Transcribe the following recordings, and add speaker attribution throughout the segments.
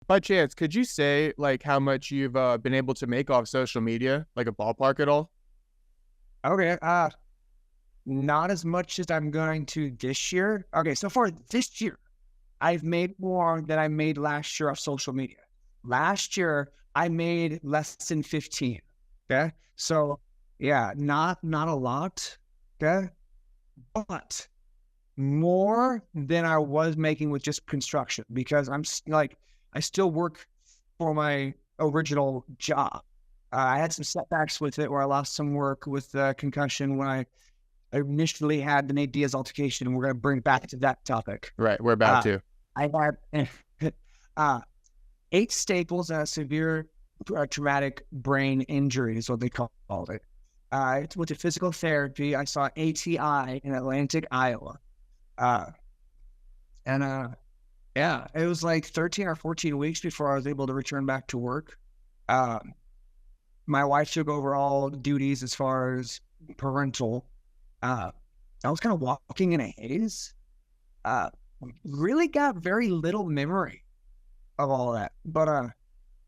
Speaker 1: by chance, could you say like how much you've been able to make off social media, like a ballpark at all?
Speaker 2: Okay. Not as much as I'm going to this year. Okay, so far this year, I've made more than I made last year off social media. Last year, I made less than 15. Okay. So yeah, not a lot. Okay. But more than I was making with just construction because like, I still work for my original job. I had some setbacks with it where I lost some work with concussion when I initially had the Nate Diaz altercation, and we're going to bring back to that topic.
Speaker 1: Right, we're about
Speaker 2: Uh,
Speaker 1: to.
Speaker 2: I had uh, 8 staples and a severe traumatic brain injury is what they called it. I went to physical therapy. I saw ATI in Atlantic, Iowa. Uh, and yeah, it was like 13 or 14 weeks before I was able to return back to work. My wife took over all duties as far as parental. I was kind of walking in a haze. Really got very little memory of all that, but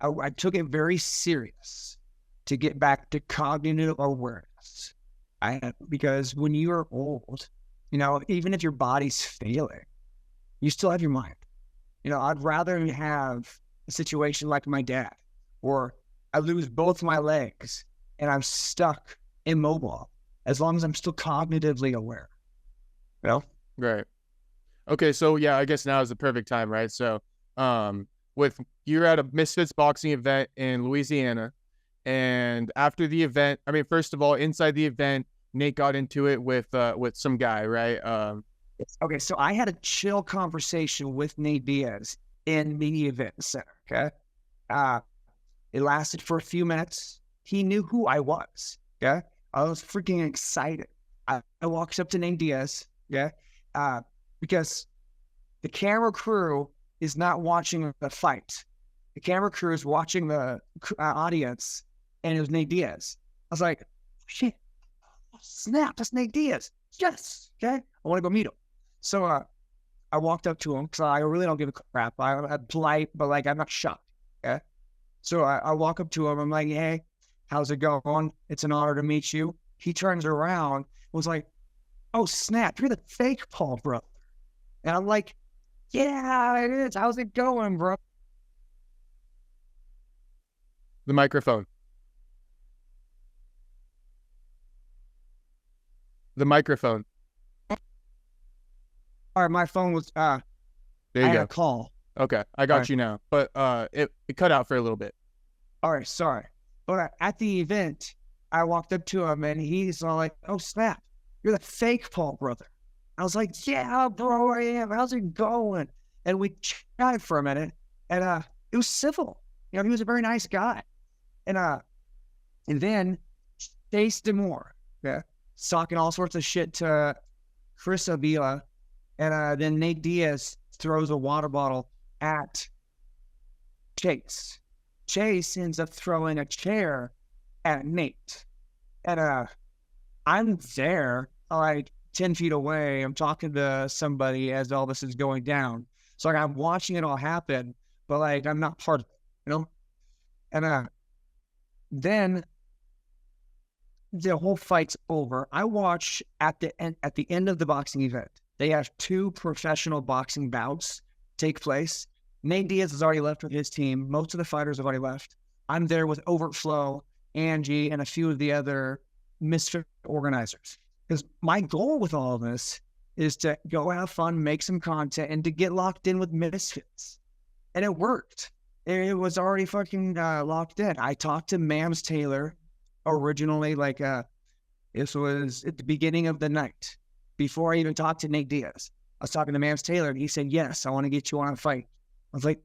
Speaker 2: I took it very serious to get back to cognitive awareness. Because when you are old, even if your body's failing, you still have your mind. I'd rather have a situation like my dad, where I lose both my legs and I'm stuck immobile, as long as I'm still cognitively aware.
Speaker 1: Right. Okay, so yeah, I guess now is the perfect time, right? So, with you're at a Misfits Boxing event in Louisiana, and after the event, I mean, first of all, inside the event, Nate got into it with some guy, right?
Speaker 2: Okay, so I had a chill conversation with Nate Diaz in the event center. Okay, it lasted for a few minutes. He knew who I was. Yeah, I was freaking excited. I walked up to Nate Diaz. Yeah, because the camera crew is not watching the fight. The camera crew is watching the audience, and it was Nate Diaz. I was like, shit, oh, snap, that's Nate Diaz. Yes, okay, I want to go meet him. So I walked up to him because I really don't give a crap. I'm polite, but like I'm not shocked. Okay, so I walk up to him. I'm like, hey, how's it going? It's an honor to meet you. He turns around, was like, oh snap, you're the fake Paul brother. And I'm like, yeah, it is. How's it going, bro?
Speaker 1: The microphone. The microphone.
Speaker 2: All right, my phone was
Speaker 1: There
Speaker 2: I
Speaker 1: you
Speaker 2: had a
Speaker 1: go.
Speaker 2: call.
Speaker 1: Okay, I
Speaker 2: All
Speaker 1: got
Speaker 2: right.
Speaker 1: you now. But it cut out for a little bit.
Speaker 2: All right, sorry. But at the event, I walked up to him and he's all like, oh snap, you're the fake Paul brother. I was like, yeah, bro, I am. How's it going? And we chatted for a minute, and it was civil. He was a very nice guy. And then Chase Demore, yeah, talking all sorts of shit to Chris Avila, and then Nate Diaz throws a water bottle at Chase. Chase ends up throwing a chair at Nate, and I'm there, like 10 feet away. I'm talking to somebody as all this is going down. So like I'm watching it all happen, but like I'm not part of it. And then the whole fight's over. I watch at the end of the boxing event. They have 2 professional boxing bouts take place. Nate Diaz has already left with his team. Most of the fighters have already left. I'm there with Overflow, Angie, and a few of the other Misfit organizers. Because my goal with all of this is to go have fun, make some content, and to get locked in with Misfits. And it worked. It was already fucking locked in. I talked to Mams Taylor originally, like this was at the beginning of the night, before I even talked to Nate Diaz. I was talking to Mams Taylor, and he said, yes, I want to get you on a fight. I was like,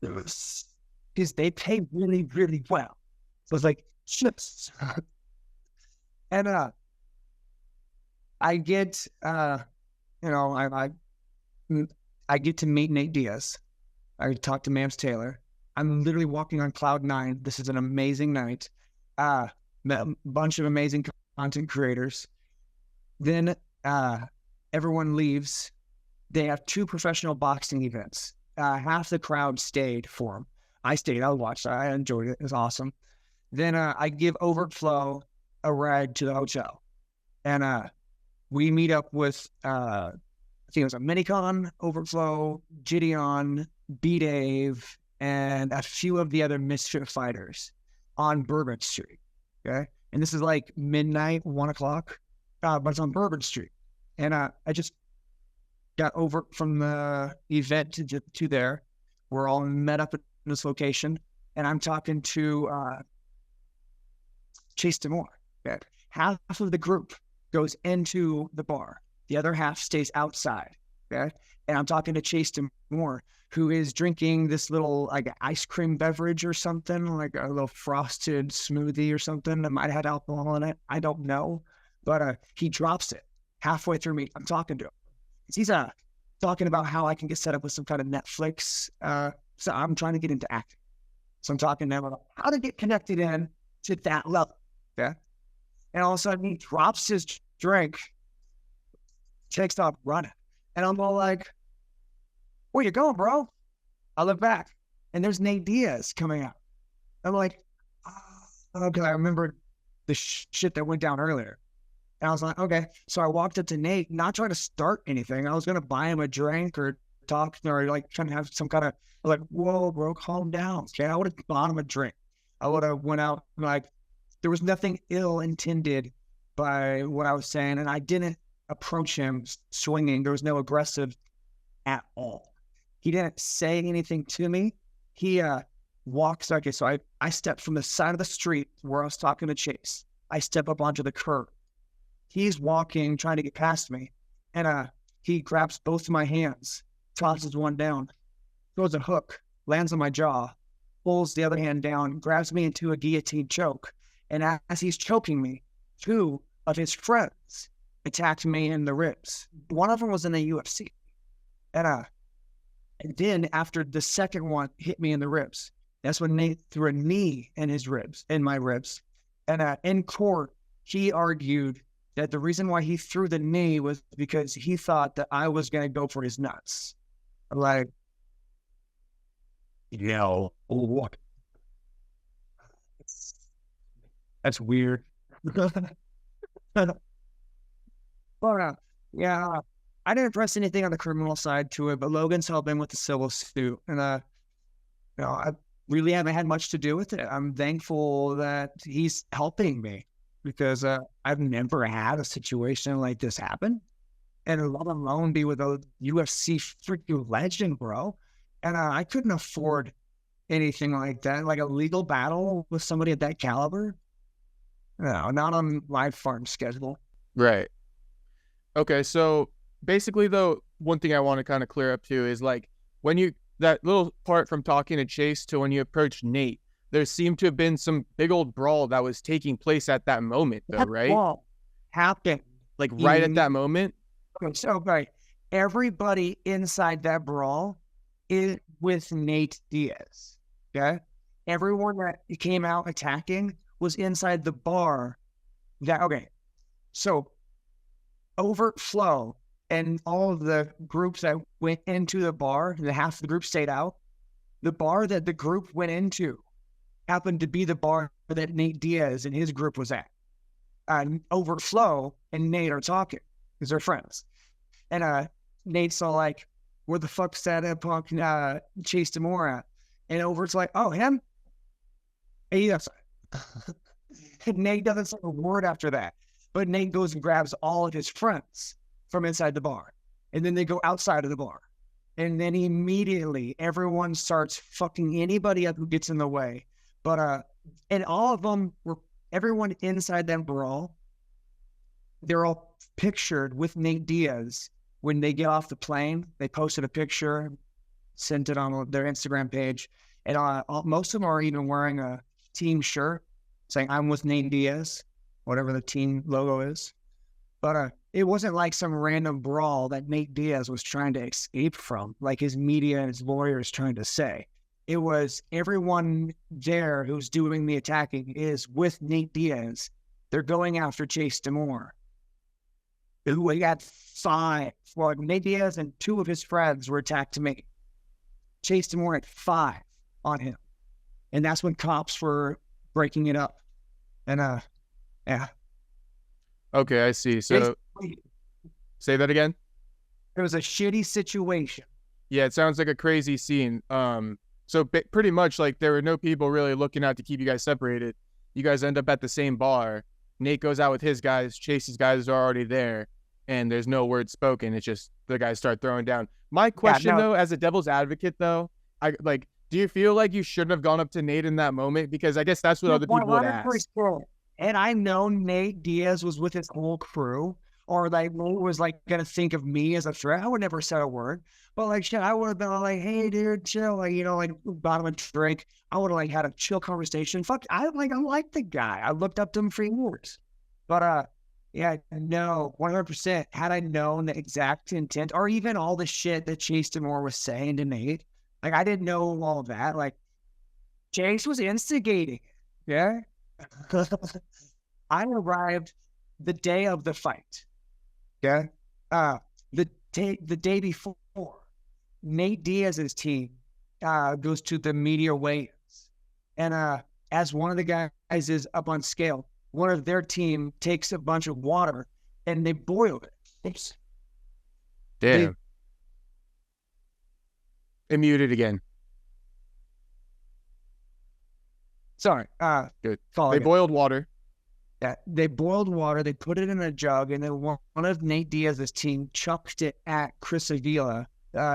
Speaker 2: because they pay really, really well. So I was like, chips. And I get, I get to meet Nate Diaz. I talk to Mams Taylor. I'm literally walking on cloud 9. This is an amazing night. Met a bunch of amazing content creators. Then everyone leaves. They have 2 professional boxing events half the crowd stayed for him. I stayed. I watched. I enjoyed it. It was awesome. Then I give Overflow a ride to the hotel, and we meet up with I think it was a Minicon, Overflow, Gideon, B-Dave, and a few of the other Misfit fighters on Bourbon Street. Okay, and this is like midnight, 1 o'clock, but it's on Bourbon Street, and I just got over from the event to there. We're all met up at this location, and I'm talking to Chase Demore. Okay, half of the group goes into the bar. The other half stays outside. Okay. And I'm talking to Chase Demore, who is drinking this little like ice cream beverage or something, like a little frosted smoothie or something that might have had alcohol in it. I don't know. But he drops it halfway through me. I'm talking to him. He's talking about how I can get set up with some kind of Netflix. So I'm trying to get into acting. So I'm talking to him about how to get connected in to that level. Okay. And all of a sudden he drops his drink, takes off running. And I'm all like, where you going, bro? I look back and there's Nate Diaz coming out. I'm like, oh, okay, I remember the shit that went down earlier. And I was like, okay. So I walked up to Nate, not trying to start anything. I was going to buy him a drink or talk or like trying to have some kind of like, whoa, bro, calm down. Okay. I would have bought him a drink. I would have went out like, there was nothing ill intended by what I was saying. And I didn't approach him swinging. There was no aggressive at all. He didn't say anything to me. He walks. Okay, so I stepped from the side of the street where I was talking to Chase. I step up onto the curb. He's walking, trying to get past me. And he grabs both of my hands, tosses one down, throws a hook, lands on my jaw, pulls the other hand down, grabs me into a guillotine choke. And as he's choking me, two of his friends attacked me in the ribs. One of them was in the UFC. And then after the second one hit me in the ribs, that's when Nate threw a knee in my ribs. And in court, he argued that the reason why he threw the knee was because he thought that I was going to go for his nuts. I'm like, what? That's weird. But yeah, I didn't press anything on the criminal side to it, but Logan's helping with the civil suit. And I really haven't had much to do with it. I'm thankful that he's helping me because I've never had a situation like this happen. And let alone be with a UFC freaking legend, bro. And I couldn't afford anything like that, like a legal battle with somebody at that caliber. No, not on my farm schedule.
Speaker 1: Right. Okay, so basically, though, one thing I want to kind of clear up too is like when that little part from talking to Chase to when you approached Nate, there seemed to have been some big old brawl that was taking place at that moment, though, right?
Speaker 2: Brawl happened
Speaker 1: like right at that moment.
Speaker 2: Okay, so everybody inside that brawl is with Nate Diaz. Okay, everyone that came out attacking was inside the bar. So Overflow and all of the groups that went into the bar, the half the group stayed out. The bar that the group went into happened to be the bar that Nate Diaz and his group was at. Overflow and Nate are talking because they're friends. And Nate's all like, where the fuck's that punk Chase Demore at? And Over's like, oh, him? Yes. And Nate doesn't say a word after that. But Nate goes and grabs all of his friends from inside the bar. And then they go outside of the bar. And then immediately everyone starts fucking anybody up who gets in the way. But, and all of them everyone inside that brawl, they're all pictured with Nate Diaz when they get off the plane. They posted a picture, sent it on their Instagram page. And most of them are even wearing a team shirt saying, I'm with Nate Diaz, whatever the team logo is. But it wasn't like some random brawl that Nate Diaz was trying to escape from, like his media and his lawyers trying to say. It was everyone there who's doing the attacking is with Nate Diaz. They're going after Chase Demore, who got 5. Well, Nate Diaz and 2 of his friends were attacked to me. Chase Demore at 5 on him. And that's when cops were breaking it up. And, yeah.
Speaker 1: Okay, I see. So, say that again?
Speaker 2: It was a shitty situation.
Speaker 1: Yeah, it sounds like a crazy scene. So pretty much like there were no people really looking out to keep you guys separated. You guys end up at the same bar. Nate goes out with his guys. Chase's guys are already there. And there's no word spoken. It's just the guys start throwing down. My question, though, as a devil's advocate, though, do you feel like you shouldn't have gone up to Nate in that moment? Because I guess that's what other people would ask.
Speaker 2: And I know Nate Diaz was with his whole crew, or like Nate was like going to think of me as a threat. I would never say a word. But like, shit, I would have been like, hey, dude, chill. Like, you know, like bottom of drink. I would have like had a chill conversation. Fuck, I like the guy. I looked up to him for years. But, yeah, no, 100%. Had I known the exact intent or even all the shit that Chase Demore was saying to Nate, like, I didn't know all of that. Like, Chase was instigating. Yeah. I arrived the day of the fight. Okay. The day before, Nate Diaz's team goes to the media weigh-ins. And as one of the guys is up on scale, one of their team takes a bunch of water and they boil it. Oops.
Speaker 1: Damn. It muted again.
Speaker 2: Sorry.
Speaker 1: Good. They boiled water.
Speaker 2: Yeah, they boiled water. They put it in a jug, and then one of Nate Diaz's team chucked it at Chris Avila,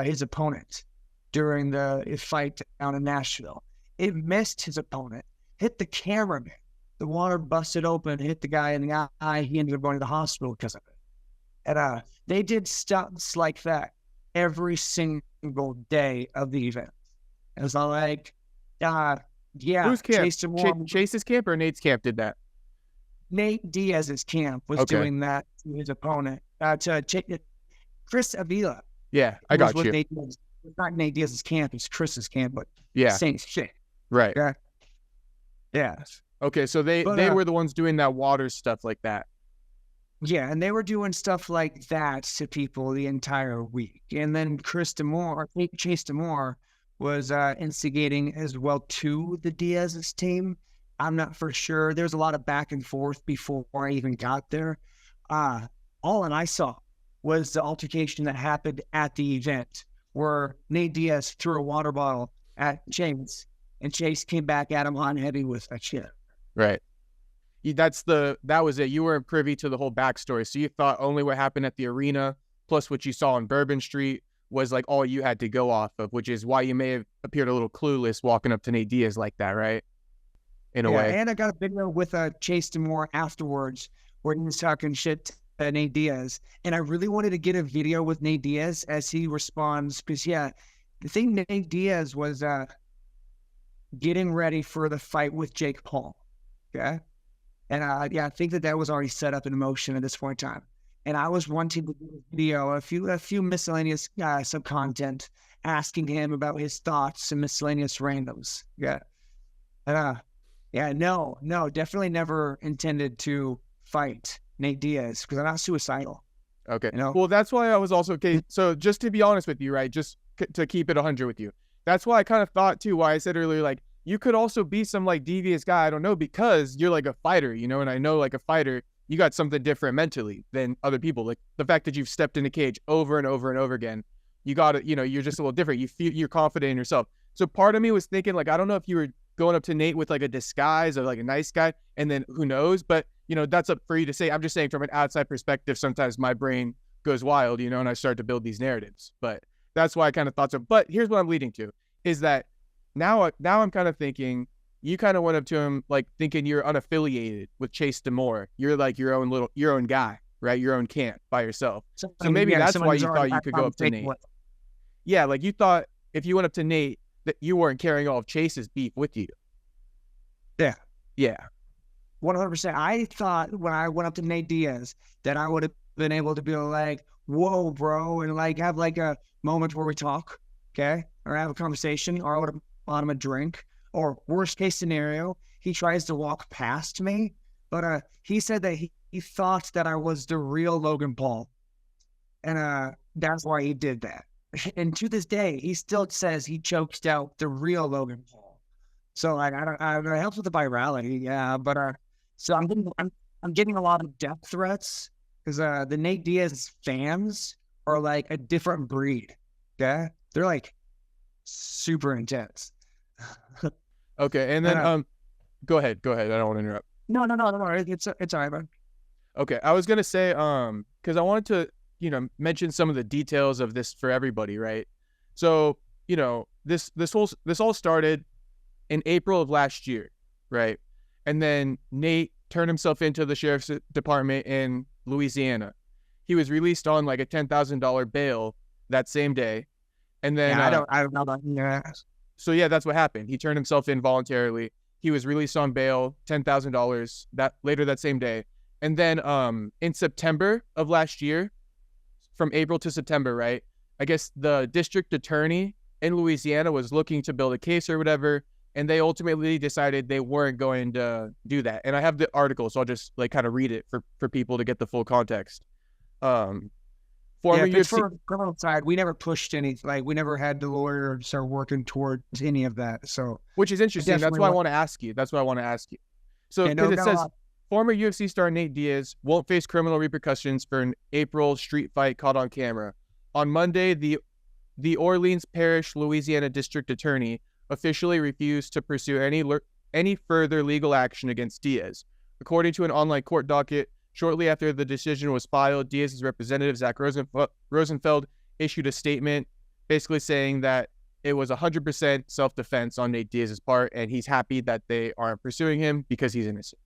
Speaker 2: his opponent, during the fight down in Nashville. It missed his opponent, hit the cameraman. The water busted open, hit the guy in the eye. He ended up going to the hospital because of it. And they did stunts like that every single day of the event. It was like, yeah.
Speaker 1: Whose camp? Chase's camp or Nate's camp did that?
Speaker 2: Nate Diaz's camp was doing that to his opponent. Chris Avila.
Speaker 1: Yeah, I got you.
Speaker 2: It's not Nate Diaz's camp, it's Chris's camp, but same shit.
Speaker 1: Right.
Speaker 2: Yeah.
Speaker 1: Okay, so they were the ones doing that water stuff like that.
Speaker 2: Yeah, and they were doing stuff like that to people the entire week. And then Chase Demore was instigating as well to the Diaz's team. I'm not for sure. There's a lot of back and forth before I even got there. All that I saw was the altercation that happened at the event where Nate Diaz threw a water bottle at Chase, and Chase came back at him hot and heavy with that shit.
Speaker 1: Right. That was it. You weren't privy to the whole backstory. So you thought only what happened at the arena plus what you saw on Bourbon Street was like all you had to go off of, which is why you may have appeared a little clueless walking up to Nate Diaz like that, right? In a way.
Speaker 2: And I got a video with Chase Demore afterwards where he was talking shit to Nate Diaz. And I really wanted to get a video with Nate Diaz as he responds because, the thing Nate Diaz was getting ready for the fight with Jake Paul. Okay. And I think that was already set up in motion at this point in time. And I was wanting to do a video, a few miscellaneous some content, asking him about his thoughts and miscellaneous randoms. Yeah. And no, definitely never intended to fight Nate Diaz because I'm not suicidal.
Speaker 1: Okay. You know? Well, that's why I was also okay. So just to be honest with you, right? Just to keep it 100 with you. That's why I kind of thought too. Why I said earlier, like, you could also be some like devious guy. I don't know, because you're like a fighter, you know, and I know like a fighter, you got something different mentally than other people. Like the fact that you've stepped in a cage over and over and over again, you got to, you know, you're just a little different. You feel you're confident in yourself. So part of me was thinking like, I don't know if you were going up to Nate with like a disguise or like a nice guy, and then who knows, but you know, that's up for you to say. I'm just saying from an outside perspective, sometimes my brain goes wild, you know, and I start to build these narratives, but that's why I kind of thought so. But here's what I'm leading to is that now I'm kind of thinking you kind of went up to him like thinking you're unaffiliated with Chase Demore. You're like your own guy, right? Your own camp by yourself. So maybe that's why you thought you could go up to Nate. Yeah, like you thought if you went up to Nate that you weren't carrying all of Chase's beef with you.
Speaker 2: Yeah.
Speaker 1: Yeah.
Speaker 2: 100%. I thought when I went up to Nate Diaz that I would have been able to be like, whoa, bro, and like have like a moment where we talk, okay? Or have a conversation, or I would have bought him a drink. Or worst case scenario, he tries to walk past me, but he said that he thought that I was the real Logan Paul. And that's why he did that. And to this day, he still says he choked out the real Logan Paul. So like, it helps with the virality, yeah. But so I'm getting a lot of death threats because the Nate Diaz fans are like a different breed. Okay, they're like super intense.
Speaker 1: Okay, and then go ahead. I don't want to interrupt.
Speaker 2: No. It's all right, man.
Speaker 1: Okay, I was gonna say because I wanted to mention some of the details of this for everybody, right? So this all started in April of last year, right? And then Nate turned himself into the sheriff's department in Louisiana. He was released on like a $10,000 bail that same day, and then
Speaker 2: I don't know about your ass.
Speaker 1: So yeah, that's what happened. He turned himself in voluntarily. He was released on bail, $10,000 later that same day. And then in September of last year, from April to September, right? I guess the district attorney in Louisiana was looking to build a case or whatever, and they ultimately decided they weren't going to do that. And I have the article, so I'll just like kind of read it for people to get the full context.
Speaker 2: Former UFC, for criminal side, we never pushed anything. Like we never had the lawyer start working towards any of that. So,
Speaker 1: which is interesting. That's why I want to ask you. So because it says former UFC star Nate Diaz won't face criminal repercussions for an April street fight caught on camera. On Monday, the Orleans Parish, Louisiana district attorney officially refused to pursue any further legal action against Diaz. According to an online court docket, shortly after the decision was filed, Diaz's representative, Zach Rosenfeld, issued a statement basically saying that it was 100% self-defense on Nate Diaz's part, and he's happy that they aren't pursuing him because he's innocent.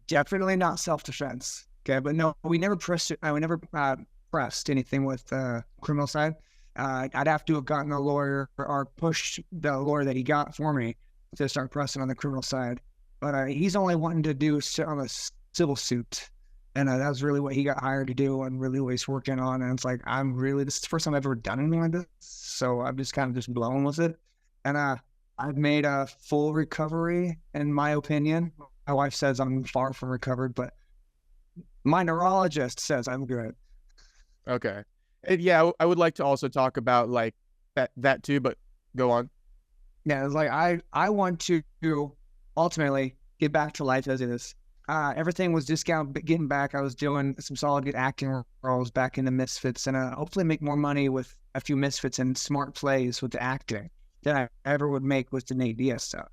Speaker 2: Definitely not self-defense. Okay, but no, we never pressed anything with the criminal side. I'd have to have gotten a lawyer or pushed the lawyer that he got for me to start pressing on the criminal side. But he's only wanting to do on a civil suit. And that was really what he got hired to do and really what he's working on. And it's like, this is the first time I've ever done anything like this. So I'm just kind of just blowing with it. And I've made a full recovery, in my opinion. My wife says I'm far from recovered, but my neurologist says I'm good.
Speaker 1: Okay. Yeah, I would like to also talk about like that too, but go on.
Speaker 2: Yeah, it's like I want to ultimately get back to life as it is. Everything was just getting back. I was doing some solid good acting roles back in the Misfits and hopefully make more money with a few Misfits and smart plays with the acting than I ever would make with the Nate Diaz stuff.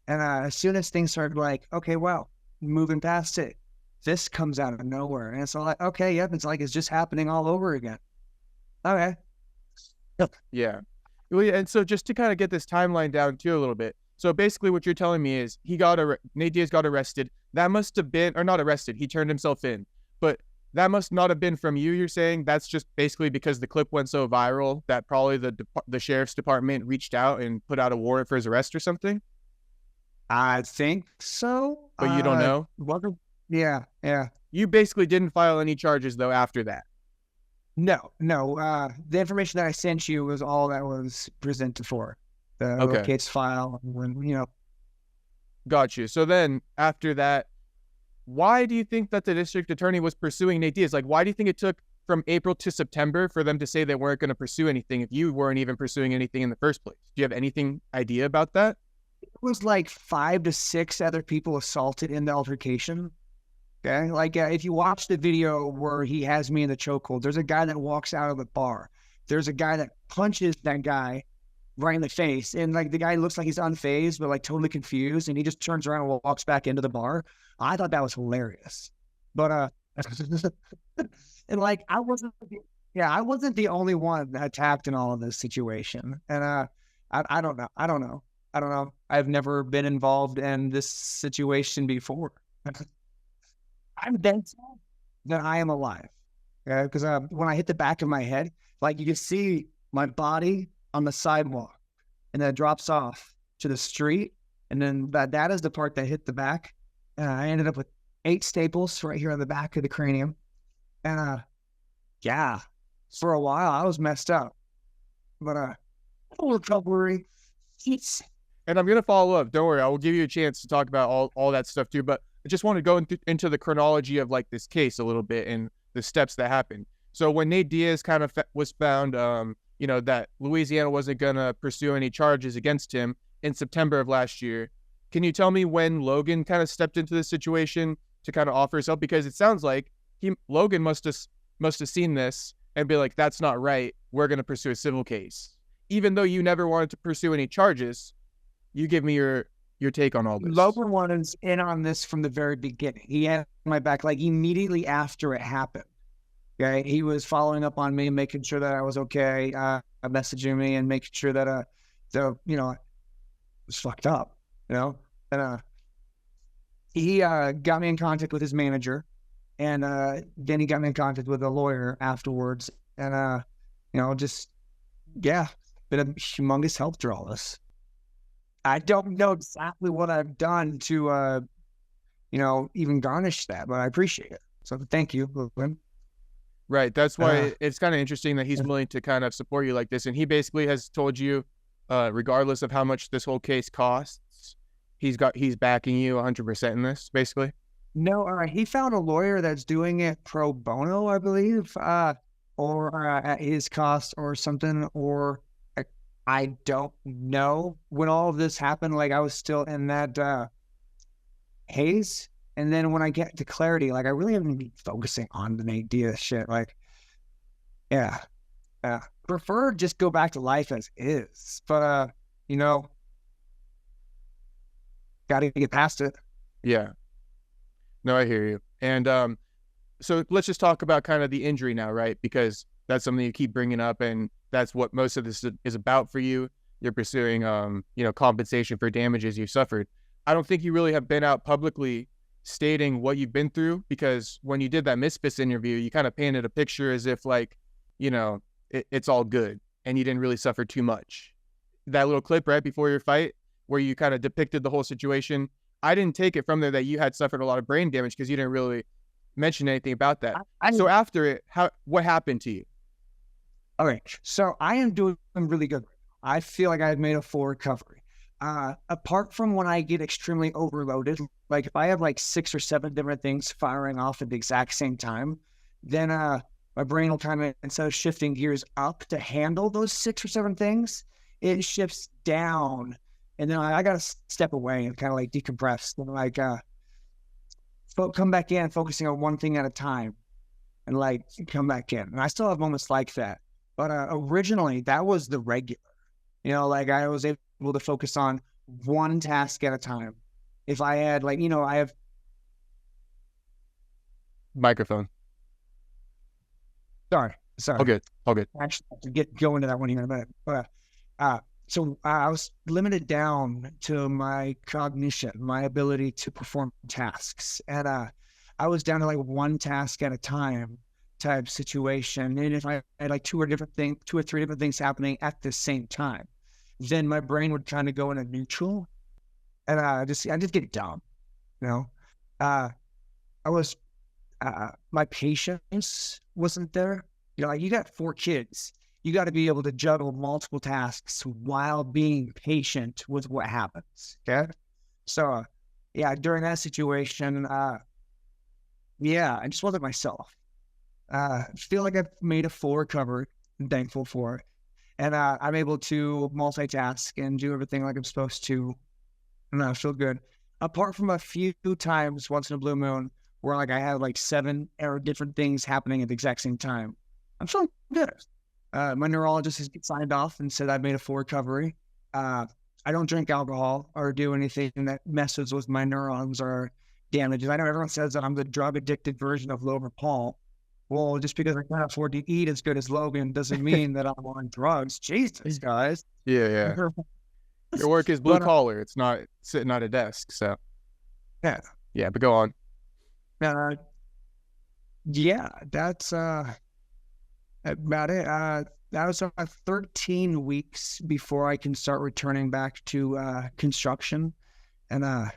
Speaker 2: And as soon as things started like, okay, well, moving past it, this comes out of nowhere. And it's all like, okay, yep, it's like it's just happening all over again. Okay.
Speaker 1: Yeah. Well, and so just to kind of get this timeline down too a little bit. So basically what you're telling me is Nate Diaz got arrested. That must have been, or not arrested, he turned himself in. But that must not have been from you, you're saying? That's just basically because the clip went so viral that probably the sheriff's department reached out and put out a warrant for his arrest or something?
Speaker 2: I think so.
Speaker 1: But you don't know?
Speaker 2: Yeah.
Speaker 1: You basically didn't file any charges, though, after that?
Speaker 2: No. The information that I sent you was all that was presented for. The case file,
Speaker 1: Got you. So then, after that, why do you think that the district attorney was pursuing Nate Diaz? Like, why do you think it took from April to September for them to say they weren't going to pursue anything if you weren't even pursuing anything in the first place? Do you have anything idea about that?
Speaker 2: It was like 5 to 6 other people assaulted in the altercation. Okay, like if you watch the video where he has me in the chokehold, there's a guy that walks out of the bar. There's a guy that punches that guy right in the face, and like the guy looks like he's unfazed but like totally confused, and he just turns around and walks back into the bar. I thought that was hilarious, but and like I wasn't the only one attacked in all of this situation, and I don't know. I've never been involved in this situation before. I'm dead that I am alive. Okay? Because when I hit the back of my head, like you can see my body on the sidewalk, and then it drops off to the street, and then that is the part that hit the back. And I ended up with 8 staples right here on the back of the cranium. And for a while I was messed up. But recovery.
Speaker 1: And I'm gonna follow up. Don't worry, I will give you a chance to talk about all that stuff too. But I just want to go into the chronology of like this case a little bit and the steps that happened. So when Nate Diaz kind of was found, that Louisiana wasn't going to pursue any charges against him in September of last year, can you tell me when Logan kind of stepped into the situation to kind of offer his help? Because it sounds like Logan must have seen this and be like, that's not right. We're going to pursue a civil case. Even though you never wanted to pursue any charges, you give me your take on all this.
Speaker 2: Logan was in on this from the very beginning. He had my back like immediately after it happened. Okay, he was following up on me, making sure that I was okay, messaging me and making sure that I was fucked up, and he got me in contact with his manager, and then he got me in contact with a lawyer afterwards, and been a humongous help to all this. I don't know exactly what I've done to even garnish that, but I appreciate it. So thank you, Logan.
Speaker 1: Right. That's why it's kind of interesting that he's willing to kind of support you like this. And he basically has told you, regardless of how much this whole case costs, he's backing you 100% in this, basically.
Speaker 2: No, he found a lawyer that's doing it pro bono, I believe, or at his cost or something, or I don't know. When all of this happened, like I was still in that haze. And then when I get to clarity, like I really haven't been focusing on the Nate Diaz shit. Like, prefer just go back to life as is. But gotta get past it.
Speaker 1: Yeah. No, I hear you. And so let's just talk about kind of the injury now, right? Because that's something you keep bringing up, and that's what most of this is about for you. You're pursuing, compensation for damages you suffered. I don't think you really have been out publicly stating what you've been through, because when you did that Misfits interview, you kind of painted a picture as if like, it's all good and you didn't really suffer too much. That little clip right before your fight where you kind of depicted the whole situation, I didn't take it from there that you had suffered a lot of brain damage because you didn't really mention anything about that. So after it, what happened to you?
Speaker 2: All right. So I am doing really good. I feel like I've made a full recovery. Apart from when I get extremely overloaded, like if I have like 6 or 7 different things firing off at the exact same time, then my brain will kind of, instead of shifting gears up to handle those 6 or 7 things, it shifts down. And then I got to step away and kind of like decompress and like come back in, focusing on one thing at a time and like come back in. And I still have moments like that. But originally, that was the regular. Like I was able to focus on one task at a time. If I had I have
Speaker 1: microphone.
Speaker 2: Sorry.
Speaker 1: All good.
Speaker 2: Actually, I have to go into that one here in a minute. But so I was limited down to my cognition, my ability to perform tasks, and I was down to like one task at a time type situation. And if I had like 2 or 3 different things happening at the same time, then my brain would kind of go into neutral, and I just get dumb, I was my patience wasn't there. Like you got 4 kids, you got to be able to juggle multiple tasks while being patient with what happens. Okay, so during that situation, I just wasn't myself. I feel like I've made a full recovery. I'm thankful for it. And I'm able to multitask and do everything like I'm supposed to. And I feel good. Apart from a few times once in a blue moon where like I had like 7 different things happening at the exact same time, I'm feeling good. My neurologist has signed off and said I've made a full recovery. I don't drink alcohol or do anything that messes with my neurons or damages. I know everyone says that I'm the drug-addicted version of Logan Paul. Well, just because I can't afford to eat as good as Logan doesn't mean that I'm on drugs. Jesus, guys.
Speaker 1: Yeah. Your work is blue collar. It's not sitting at a desk. So,
Speaker 2: yeah,
Speaker 1: but go on.
Speaker 2: That's about it. That was 13 weeks before I can start returning back to construction, and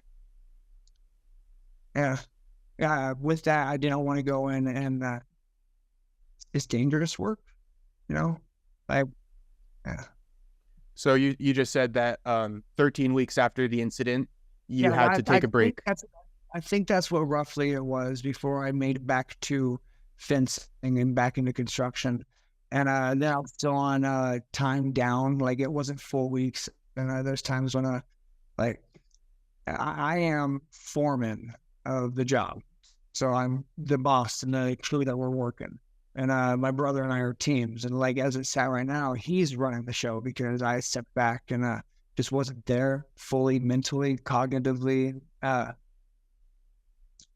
Speaker 2: with that, I didn't want to go in and it's dangerous work,
Speaker 1: So you just said that 13 weeks after the incident, you had to take a break.
Speaker 2: I think that's what roughly it was before I made it back to fencing and back into construction. And then I was still on time down, like it wasn't full weeks. And there's times when like I am foreman of the job. So I'm the boss and the crew that we're working. And my brother and I are teams. And like as it sat right now, he's running the show because I stepped back and just wasn't there fully, mentally, cognitively.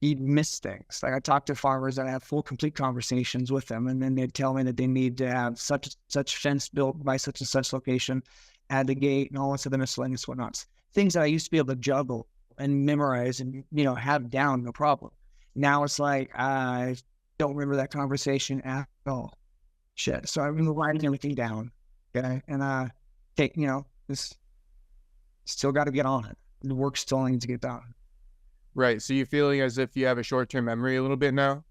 Speaker 2: You'd miss things. Like I talk to farmers and I have full, complete conversations with them. And then they'd tell me that they need to have such and such fence built by such and such location, add the gate and all this other miscellaneous whatnots. Things that I used to be able to juggle and memorize and, have down, no problem. Now it's like, I don't remember that conversation at all. Shit. So I'm writing everything down. Okay. And this still got to get on it. The work still needs to get done.
Speaker 1: Right. So you're feeling as if you have a short-term memory a little bit now?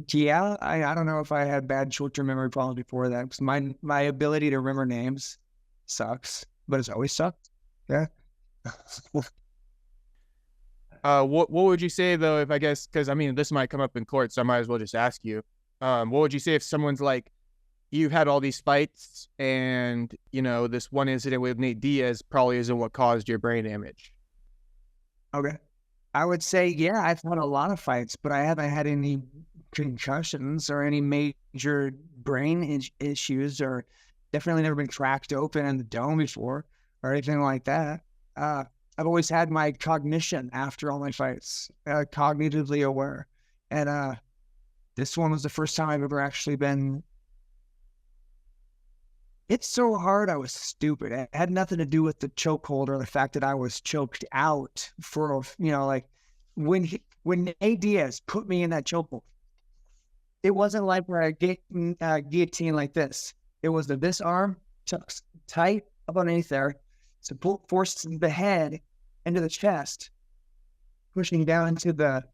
Speaker 2: Yeah. I don't know if I had bad short-term memory problems before that, because my ability to remember names sucks, but it's always sucked. Yeah.
Speaker 1: What would you say though, if I guess, because I mean, this might come up in court, so I might as well just ask you. What would you say if someone's like, you've had all these fights and, this one incident with Nate Diaz probably isn't what caused your brain damage?
Speaker 2: Okay. I would say, yeah, I've had a lot of fights, but I haven't had any concussions or any major brain issues, or definitely never been cracked open in the dome before or anything like that. I've always had my cognition after all my fights, cognitively aware. And this one was the first time I've ever actually been. It's so hard. I was stupid. It had nothing to do with the chokehold or the fact that I was choked out for, like when Nate Diaz put me in that chokehold, it wasn't like where I get guillotine like this. It was this arm tucks tight up underneath there, so forces the head into the chest, pushing down into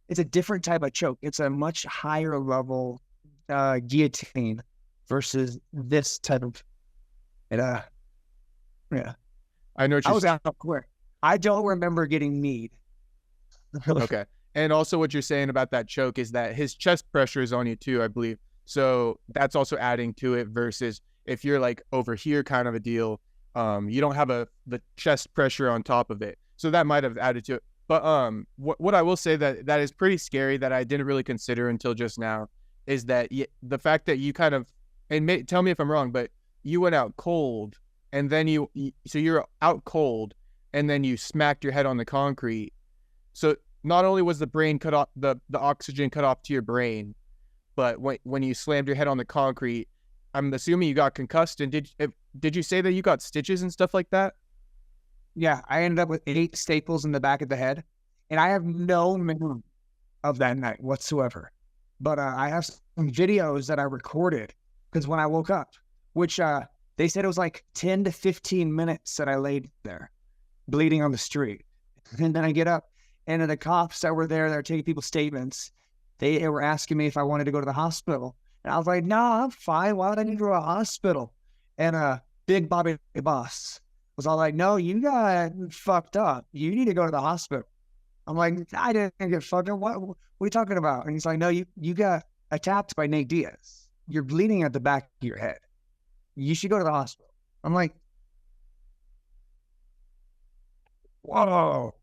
Speaker 2: it's a different type of choke. It's a much higher level guillotine versus this type of yeah.
Speaker 1: I know what
Speaker 2: I was out of quick. I don't remember getting kneed.
Speaker 1: Okay. And also what you're saying about that choke is that his chest pressure is on you too, I believe. So that's also adding to it, versus if you're like over here kind of a deal, you don't have the chest pressure on top of it. So that might have added to it. But what I will say that is pretty scary that I didn't really consider until just now is that the fact that you kind of, and tell me if I'm wrong, but you went out cold, and then so you're out cold, and then you smacked your head on the concrete. So not only was the brain cut off, the oxygen cut off to your brain, but when you slammed your head on the concrete, I'm assuming you got concussed. And did you say that you got stitches and stuff like that?
Speaker 2: Yeah, I ended up with 8 staples in the back of the head, and I have no memory of that night whatsoever. But I have some videos that I recorded, because when I woke up, which they said it was like 10 to 15 minutes that I laid there, bleeding on the street. And then I get up, and the cops that were there that were taking people's statements, they were asking me if I wanted to go to the hospital. And I was like, no, I'm fine. Why would I need to go to a hospital? And Big Bobby Boss was all like, no, you got fucked up. You need to go to the hospital. I'm like, I didn't get fucked up. What are you talking about? And he's like, no, you got attacked by Nate Diaz. You're bleeding at the back of your head. You should go to the hospital. I'm like, whoa.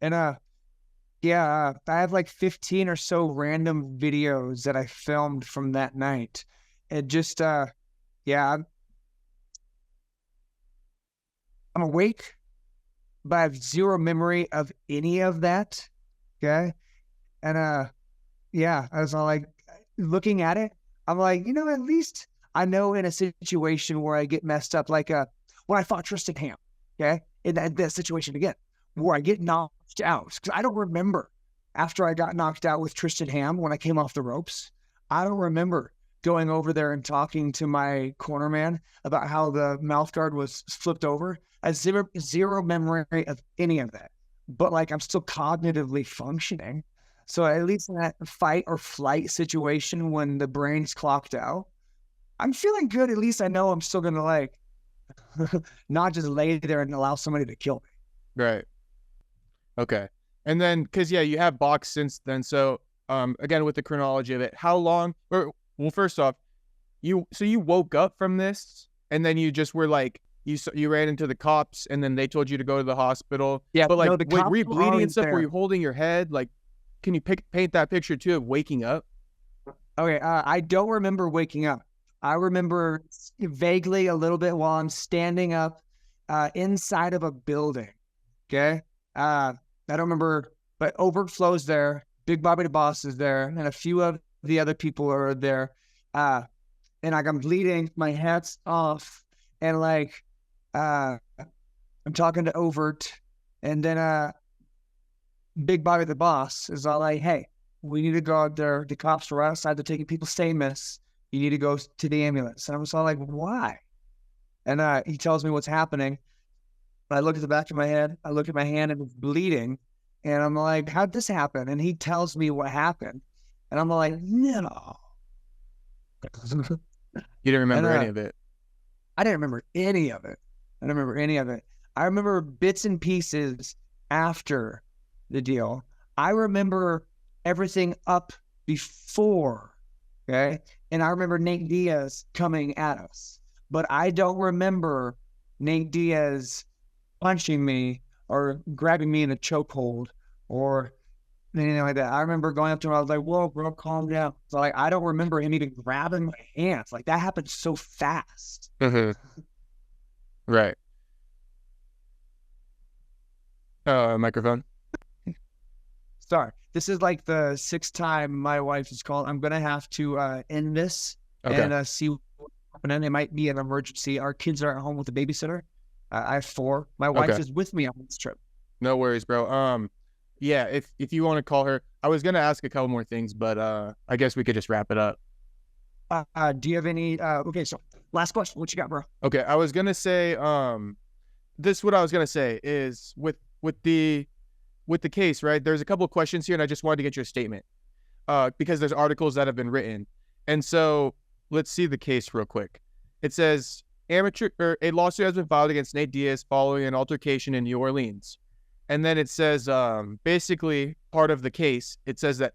Speaker 2: And yeah, I have like 15 or so random videos that I filmed from that night. And just yeah, I'm awake, but I have zero memory of any of that. Okay. And yeah, I was all like, looking at it, I'm like, at least I know in a situation where I get messed up, like when I fought Tristan Ham, okay, in that situation again, where I get knocked out. Because I don't remember after I got knocked out with Tristan Ham when I came off the ropes. I don't remember going over there and talking to my corner man about how the mouth guard was flipped over. I have zero memory of any of that. But like I'm still cognitively functioning. So at least in that fight or flight situation when the brain's clocked out, I'm feeling good. At least I know I'm still going to like not just lay there and allow somebody to kill me.
Speaker 1: Right. Okay. And then, because, yeah, you have boxed since then. So again, with the chronology of it, how long, or, well, first off, you woke up from this and then you just were like, you ran into the cops and then they told you to go to the hospital.
Speaker 2: Yeah,
Speaker 1: But like,
Speaker 2: no, the
Speaker 1: were
Speaker 2: cops
Speaker 1: you
Speaker 2: were
Speaker 1: bleeding
Speaker 2: already
Speaker 1: and stuff?
Speaker 2: there.
Speaker 1: Were you holding your head? Like, can you paint that picture too of waking up?
Speaker 2: Okay, I don't remember waking up. I remember vaguely a little bit while I'm standing up inside of a building. Okay, I don't remember, but Overflow's there. Big Bobby the Boss is there, and a few of the other people are there. And like I'm bleeding, my hat's off, and like I'm talking to Overt, and then Big Bobby the Boss is all like, "Hey, we need to go out there. The cops are outside. They're taking people's statements. You need to go to the ambulance." And I was all like, "Why?" And he tells me what's happening. I look at the back of my head. I look at my hand and it's bleeding. And I'm like, "How'd this happen?" And he tells me what happened. And I'm like, "No."
Speaker 1: You didn't remember any of it.
Speaker 2: I didn't remember any of it. I don't remember any of it. I remember bits and pieces after the deal. I remember everything up before, okay? And I remember Nate Diaz coming at us. But I don't remember Nate Diaz punching me or grabbing me in a chokehold or anything like that. I remember going up to him, I was like, "Whoa, bro, calm down." So like, I don't remember him even grabbing my hands. Like that happened so fast.
Speaker 1: Right. Microphone.
Speaker 2: Sorry. This is like the sixth time my wife has called. I'm going to have to end this and see what's happening. It might be an emergency. Our kids are at home with a babysitter. I have 4. My wife is with me on this trip.
Speaker 1: No worries, bro. Yeah, if you want to call her, I was going to ask a couple more things, but I guess we could just wrap it up.
Speaker 2: Do you have any, okay, so last question. What you got, bro?
Speaker 1: Okay, I was going to say, what I was going to say is with the case, right? There's a couple of questions here, and I just wanted to get your statement because there's articles that have been written. And so let's see the case real quick. It says a lawsuit has been filed against Nate Diaz following an altercation in New Orleans. And then it says basically part of the case, it says that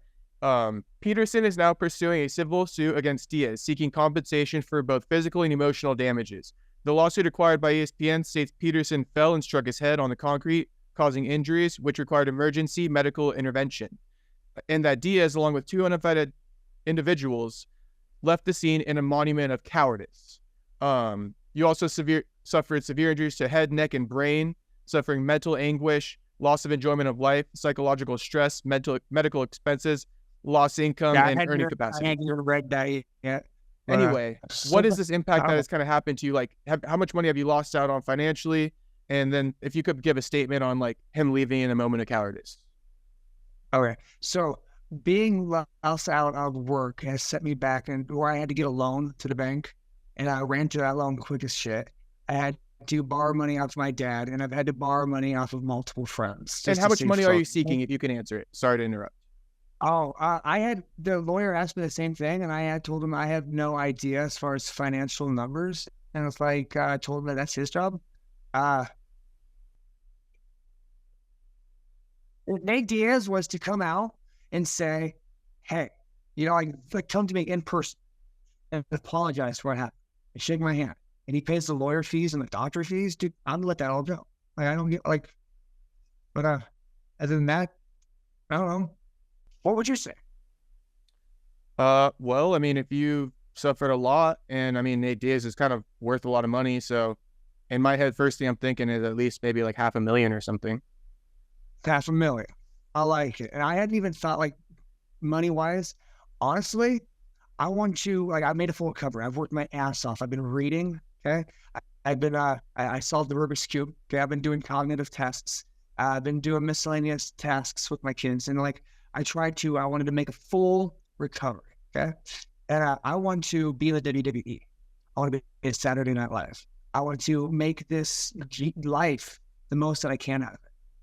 Speaker 1: Peterson is now pursuing a civil suit against Diaz, seeking compensation for both physical and emotional damages. The lawsuit acquired by ESPN states Peterson fell and struck his head on the concrete, causing injuries, which required emergency medical intervention, and that Diaz, along with 2 unaffected individuals, left the scene in a monument of cowardice. You also suffered severe injuries to head, neck, and brain, suffering mental anguish, loss of enjoyment of life, psychological stress, medical expenses, lost income, and earning capacity.
Speaker 2: I hadn't read that yet.
Speaker 1: Anyway, what is this impact that has kind of happened to you? Like, how much money have you lost out on financially? And then if you could give a statement on like him leaving in a moment of cowardice.
Speaker 2: Okay. So being lost out of work has set me back and where I had to get a loan to the bank and I ran to that loan quick as shit. I had to borrow money off my dad and I've had to borrow money off of multiple friends.
Speaker 1: And how much money are you seeking if you can answer it? Sorry to interrupt.
Speaker 2: Oh, I had the lawyer asked me the same thing and I had told him I have no idea as far as financial numbers. And it's like, I told him that that's his job. If Nate Diaz was to come out and say, "Hey, like come to me in person and apologize for what happened and shake my hand," and he pays the lawyer fees and the doctor fees, dude, I'm gonna let that all go. Like I don't get like, but other than that, I don't know. What would you say?
Speaker 1: Well, I mean, if you suffered a lot, and I mean, Nate Diaz is kind of worth a lot of money, so in my head, first thing I'm thinking is at least maybe like $500,000 or something.
Speaker 2: $500,000. I like it. And I hadn't even thought like money wise. Honestly, I want to, like, I made a full cover. I've worked my ass off. I've been reading. Okay. I've been, I solved the Rubik's Cube. Okay. I've been doing cognitive tests. I've been doing miscellaneous tasks with my kids. And like, I wanted to make a full recovery. Okay. And I want to be in the WWE. I want to be a Saturday Night Live. I want to make this life the most that I can out of it.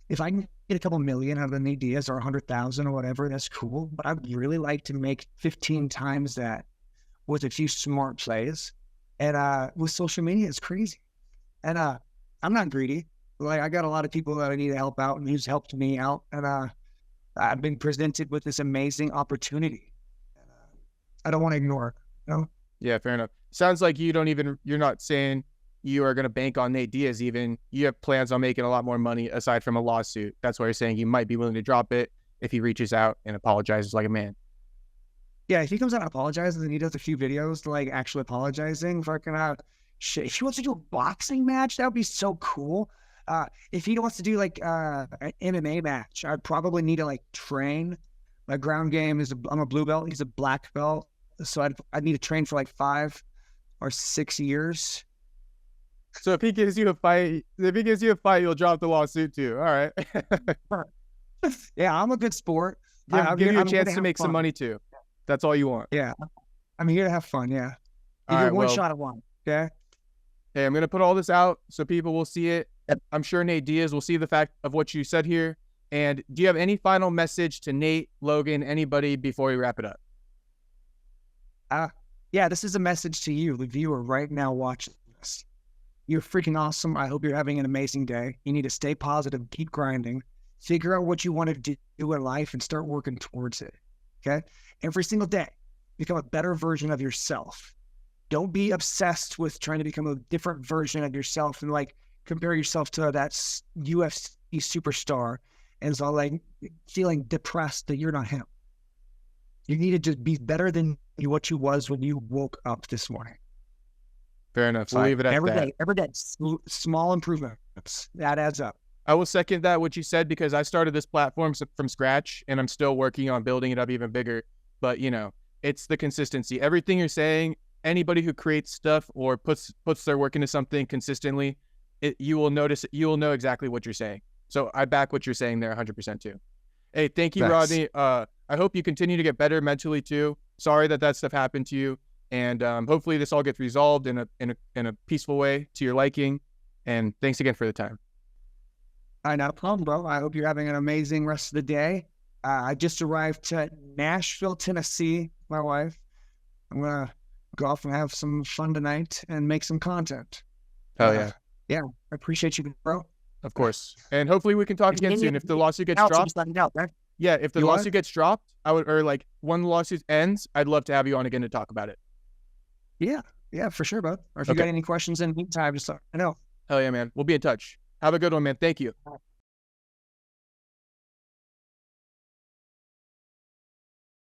Speaker 2: If I can get a couple million out of the Nate Diaz or 100,000 or whatever, that's cool. But I'd really like to make 15 times that with a few smart plays. And with social media, it's crazy. And I'm not greedy. Like I got a lot of people that I need to help out and who's helped me out. And I've been presented with this amazing opportunity. I don't want to ignore it. You know?
Speaker 1: Yeah, fair enough. Sounds like you're not saying you are going to bank on Nate Diaz even. You have plans on making a lot more money aside from a lawsuit. That's why you're saying you might be willing to drop it if he reaches out and apologizes like a man.
Speaker 2: Yeah, if he comes out and apologizes and he does a few videos like actually apologizing, fucking out shit. If he wants to do a boxing match, that would be so cool. If he wants to do like an MMA match, I'd probably need to like train. My ground game is I'm a blue belt. He's a black belt. So I'd need to train for like 5 or 6 years.
Speaker 1: So if he gives you a fight, you'll drop the lawsuit too. All right.
Speaker 2: Yeah, I'm a good sport.
Speaker 1: Give you a chance to make some money too. That's all you want.
Speaker 2: Yeah. I'm here to have fun. Yeah. You
Speaker 1: All
Speaker 2: get
Speaker 1: right,
Speaker 2: one shot at one. Okay.
Speaker 1: Hey, I'm going to put all this out so people will see it. I'm sure Nate Diaz will see the fact of what you said here. And do you have any final message to Nate, Logan, anybody before we wrap it up?
Speaker 2: Yeah, this is a message to you, the viewer right now watching this. You're freaking awesome. I hope you're having an amazing day. You need to stay positive, keep grinding, figure out what you want to do in life and start working towards it. Okay? Every single day, become a better version of yourself. Don't be obsessed with trying to become a different version of yourself and like compare yourself to that UFC superstar and so like feeling depressed that you're not him. You need to just be better than what you was when you woke up this morning.
Speaker 1: Fair enough. We'll leave it at that.
Speaker 2: Every day, small improvements. That adds up.
Speaker 1: I will second that, what you said, because I started this platform from scratch and I'm still working on building it up even bigger. But, you know, it's the consistency. Everything you're saying, anybody who creates stuff or puts their work into something consistently, you will notice, you will know exactly what you're saying. So I back what you're saying there 100% too. Hey, thank you,
Speaker 2: Thanks.
Speaker 1: Rodney. I hope you continue to get better mentally too. Sorry that stuff happened to you. And hopefully this all gets resolved in a peaceful way to your liking. And thanks again for the time.
Speaker 2: Not a problem, bro. I hope you're having an amazing rest of the day. I just arrived to Nashville, Tennessee, my wife. I'm going to go off and have some fun tonight and make some content.
Speaker 1: Hell yeah.
Speaker 2: Yeah, I appreciate you, bro.
Speaker 1: Of course. And hopefully we can talk again soon. If the lawsuit gets dropped.
Speaker 2: Right?
Speaker 1: Yeah, if the lawsuit gets dropped, when the lawsuit ends, I'd love to have you on again to talk about it.
Speaker 2: Yeah, for sure, bud. Or if you got any questions in the meantime, just let me know.
Speaker 1: Hell yeah, man. We'll be in touch. Have a good one, man. Thank you.